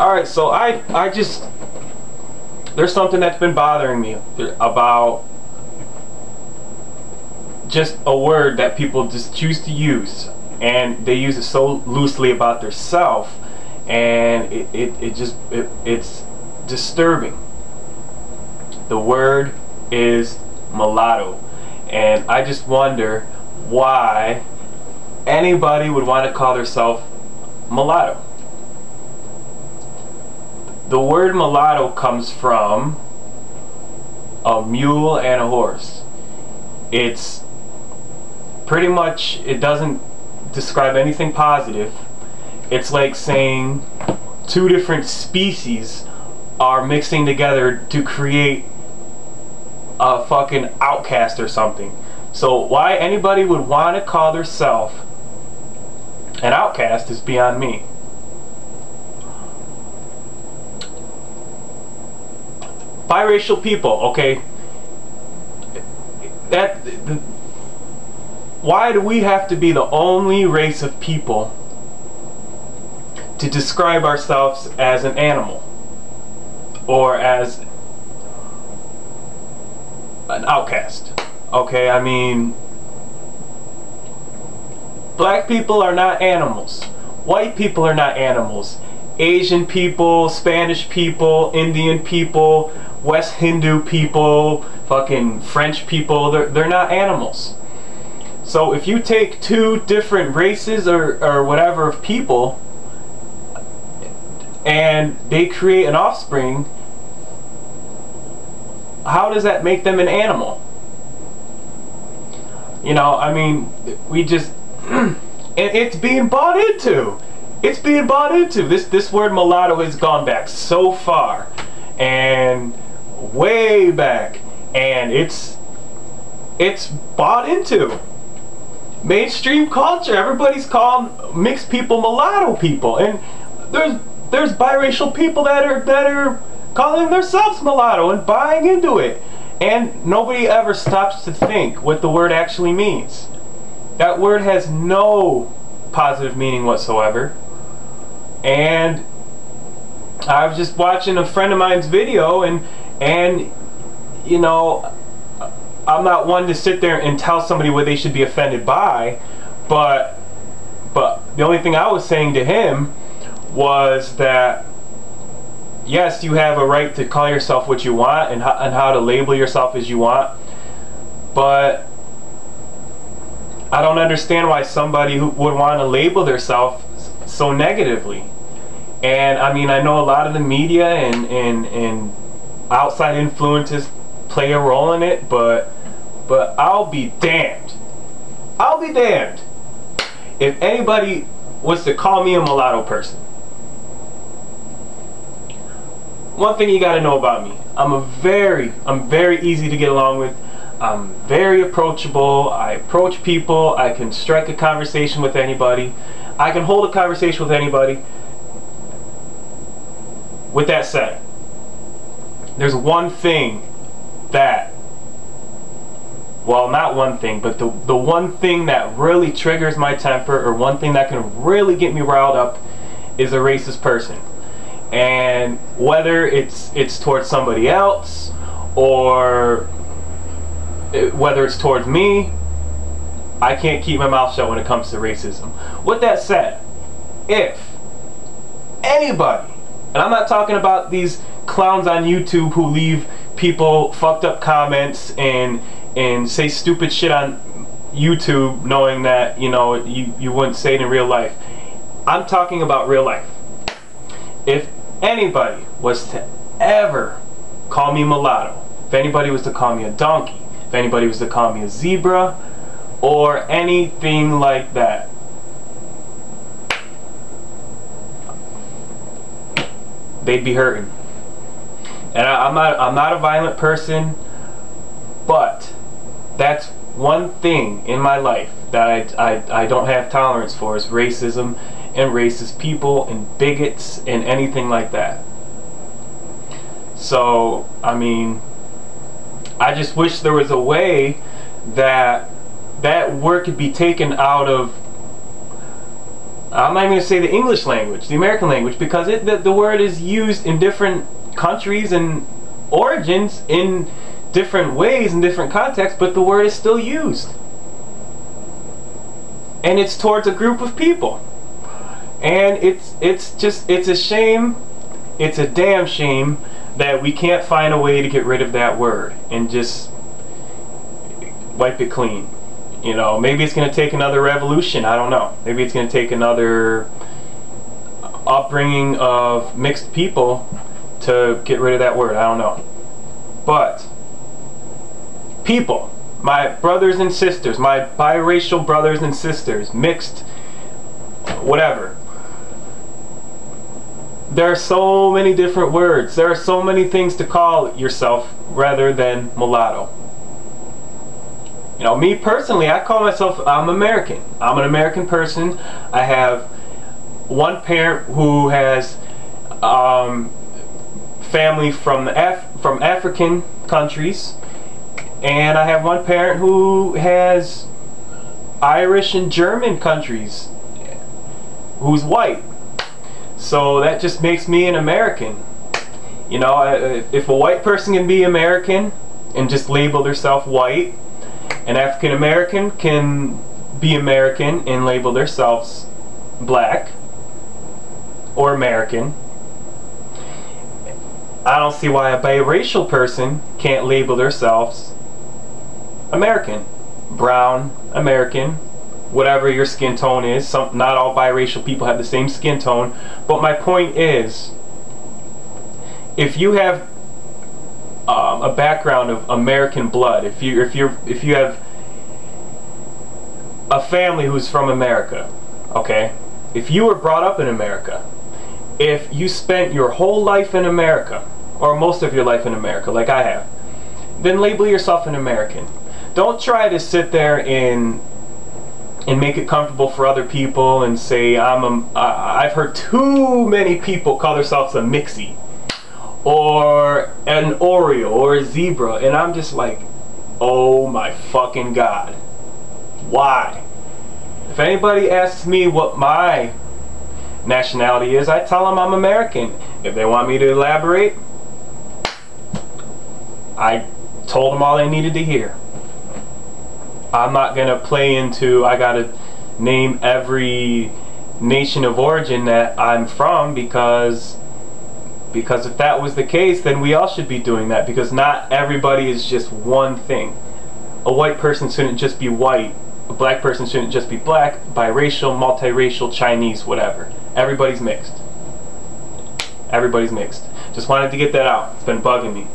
Alright, so I just, there's something that's been bothering me about just a word that people just choose to use, and they use it so loosely about their self, and it's disturbing. The word is mulatto, and I just wonder why anybody would want to call themselves mulatto. The word mulatto comes from a mule and a horse. It's pretty much, it doesn't describe anything positive. It's like saying two different species are mixing together to create a fucking outcast or something. So why anybody would want to call themselves an outcast is beyond me. Biracial people, okay, why do we have to be the only race of people to describe ourselves as an animal or as an outcast? Okay, I mean, black people are not animals, white people are not animals, Asian people, Spanish people, Indian people, West Hindu people, fucking French people, they're not animals. So if you take two different races or whatever of people and they create an offspring, how does that make them an animal? You know, I mean, we just it's being bought into. It's being bought into. This word mulatto has gone back so far, and way back, and it's bought into mainstream culture. Everybody's called mixed people mulatto people, and there's biracial people that are calling themselves mulatto and buying into it, and nobody ever stops to think what the word actually means. That word has no positive meaning whatsoever. And I was just watching a friend of mine's video, and you know, I'm not one to sit there and tell somebody what they should be offended by, but the only thing I was saying to him was that yes, you have a right to call yourself what you want and how to label yourself as you want, but I don't understand why somebody who would want to label themselves so negatively. And I mean, I know a lot of the media and outside influences play a role in it, but I'll be damned. I'll be damned if anybody was to call me a mulatto person. One thing you got to know about me: I'm very easy to get along with. I'm very approachable. I approach people. I can strike a conversation with anybody. I can hold a conversation with anybody. With that said, there's one thing that, well, not one thing, but the one thing that really triggers my temper, or one thing that can really get me riled up, is a racist person. And whether it's towards somebody else, or whether it's towards me, I can't keep my mouth shut when it comes to racism. With that said, if anybody, and I'm not talking about these clowns on YouTube who leave people fucked up comments and say stupid shit on YouTube knowing that, you know, you wouldn't say it in real life. I'm talking about real life. If anybody was to ever call me mulatto, if anybody was to call me a donkey, if anybody was to call me a zebra, or anything like that, they'd be hurting. And I'm not a violent person, but that's one thing in my life that I don't have tolerance for, is racism and racist people and bigots and anything like that. So I mean, I just wish there was a way that that word could be taken out of I'm not even going to say the English language, the American language, because the word is used in different countries and origins in different ways, in different contexts, but the word is still used. And it's towards a group of people. And it's a shame, it's a damn shame that we can't find a way to get rid of that word and just wipe it clean. You know, maybe it's going to take another revolution, I don't know. Maybe it's going to take another upbringing of mixed people to get rid of that word, I don't know. But people, my brothers and sisters, my biracial brothers and sisters, mixed, whatever. There are so many different words. There are so many things to call yourself rather than mulatto. You know, me personally, I call myself, I'm American. I'm an American person. I have one parent who has family from African countries, and I have one parent who has Irish and German countries, who's white. So that just makes me an American. You know, if a white person can be American and just label themselves white, an African American can be American and label themselves black or American, I don't see why a biracial person can't label themselves American, brown, American, whatever your skin tone is. Not all biracial people have the same skin tone, but my point is, if you have a background of American blood, if you have a family who's from America, okay, if you were brought up in America, if you spent your whole life in America, or most of your life in America, like I have, then label yourself an American. Don't try to sit there and make it comfortable for other people and say, I've heard too many people call themselves a mixie, or an Oreo, or a zebra, and I'm just like, oh my fucking god, why? If anybody asks me what my nationality is, I tell them I'm American. If they want me to elaborate, I told them all they needed to hear. I'm not gonna play into, I gotta name every nation of origin that I'm from, because if that was the case, then we all should be doing that, because not everybody is just one thing. A white person shouldn't just be white, a black person shouldn't just be black, biracial, multiracial, Chinese, whatever. Everybody's mixed. Everybody's mixed. Just wanted to get that out. It's been bugging me.